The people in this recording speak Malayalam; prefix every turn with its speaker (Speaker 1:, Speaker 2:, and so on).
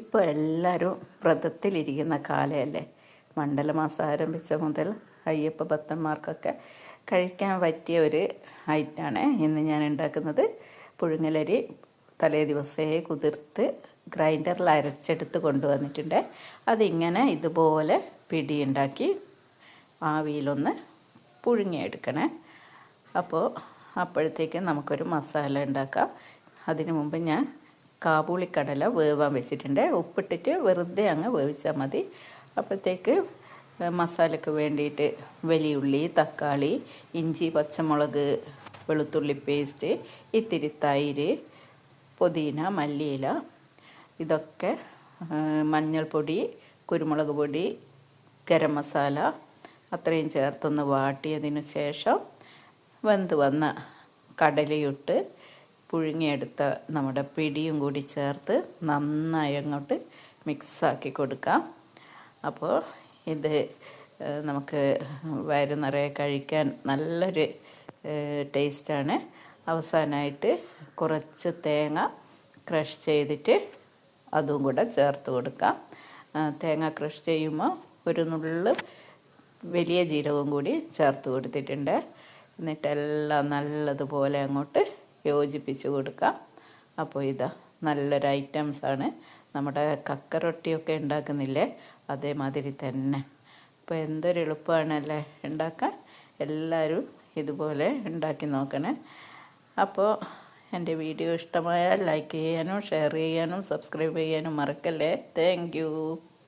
Speaker 1: ഇപ്പോൾ എല്ലാവരും വ്രതത്തിലിരിക്കുന്ന കാലമല്ലേ. മണ്ഡലമാസം ആരംഭിച്ച മുതൽ അയ്യപ്പ ഭക്തന്മാർക്കൊക്കെ കഴിക്കാൻ പറ്റിയ ഒരു ഐറ്റമാണ് ഇന്ന് ഞാൻ ഉണ്ടാക്കുന്നത്. പുഴുങ്ങലരി തലേ ദിവസമേ കുതിർത്ത് ഗ്രൈൻഡറിൽ അരച്ചെടുത്ത് കൊണ്ടുവന്നിട്ടുണ്ട്. അതിങ്ങനെ ഇതുപോലെ പിടിയുണ്ടാക്കി ആവിയിലൊന്ന് പുഴുങ്ങിയെടുക്കണേ. അപ്പോഴത്തേക്ക് നമുക്കൊരു മസാല ഉണ്ടാക്കാം. അതിനു മുമ്പ് ഞാൻ കാബൂളിക്കടല വേവാൻ വെച്ചിട്ടുണ്ട്. ഉപ്പിട്ടിട്ട് വെറുതെ അങ്ങ് വേവിച്ചാൽ മതി. അപ്പോഴത്തേക്ക് മസാലയ്ക്ക് വേണ്ടിയിട്ട് വലിയുള്ളി, തക്കാളി, ഇഞ്ചി, പച്ചമുളക്, വെളുത്തുള്ളി പേസ്റ്റ്, ഇത്തിരി തൈര്, പുതിന, മല്ലിയില, ഇതൊക്കെ, മഞ്ഞൾപ്പൊടി, കുരുമുളക് പൊടി, ഗരം മസാല അത്രയും ചേർത്തൊന്ന് വാട്ടിയതിന് ശേഷം വെന്ത് വന്ന കടലയിട്ട് പുഴുങ്ങിയെടുത്ത നമ്മുടെ പിടിയും കൂടി ചേർത്ത് നന്നായി അങ്ങോട്ട് മിക്സാക്കി കൊടുക്കാം. അപ്പോൾ ഇത് നമുക്ക് വയറ് നിറയെ കഴിക്കാൻ നല്ലൊരു ടേസ്റ്റാണ്. അവസാനമായിട്ട് കുറച്ച് തേങ്ങ ക്രഷ് ചെയ്തിട്ട് അതും കൂടെ ചേർത്ത് കൊടുക്കാം. തേങ്ങ ക്രഷ് ചെയ്യുമ്പോൾ ഒരു നുള്ള് വലിയ ജീരകവും കൂടി ചേർത്ത് കൊടുത്തിട്ടുണ്ട്. എന്നിട്ടെല്ലാം നല്ലതുപോലെ അങ്ങോട്ട് യോജിപ്പിച്ച് കൊടുക്കാം. അപ്പോൾ ഇതാ നല്ലൊരു ഐറ്റംസാണ്. നമ്മുടെ കക്കറൊട്ടിയൊക്കെ ഉണ്ടാക്കുന്നില്ലേ, അതേമാതിരി തന്നെ. അപ്പോൾ എന്തൊരു എളുപ്പമാണല്ലേ ഉണ്ടാക്കാൻ. എല്ലാവരും ഇതുപോലെ ഉണ്ടാക്കി നോക്കണേ. അപ്പോൾ എൻ്റെ വീഡിയോ ഇഷ്ടമായാൽ ലൈക്ക് ചെയ്യാനും ഷെയർ ചെയ്യാനും സബ്സ്ക്രൈബ് ചെയ്യാനും മറക്കല്ലേ. Thank you.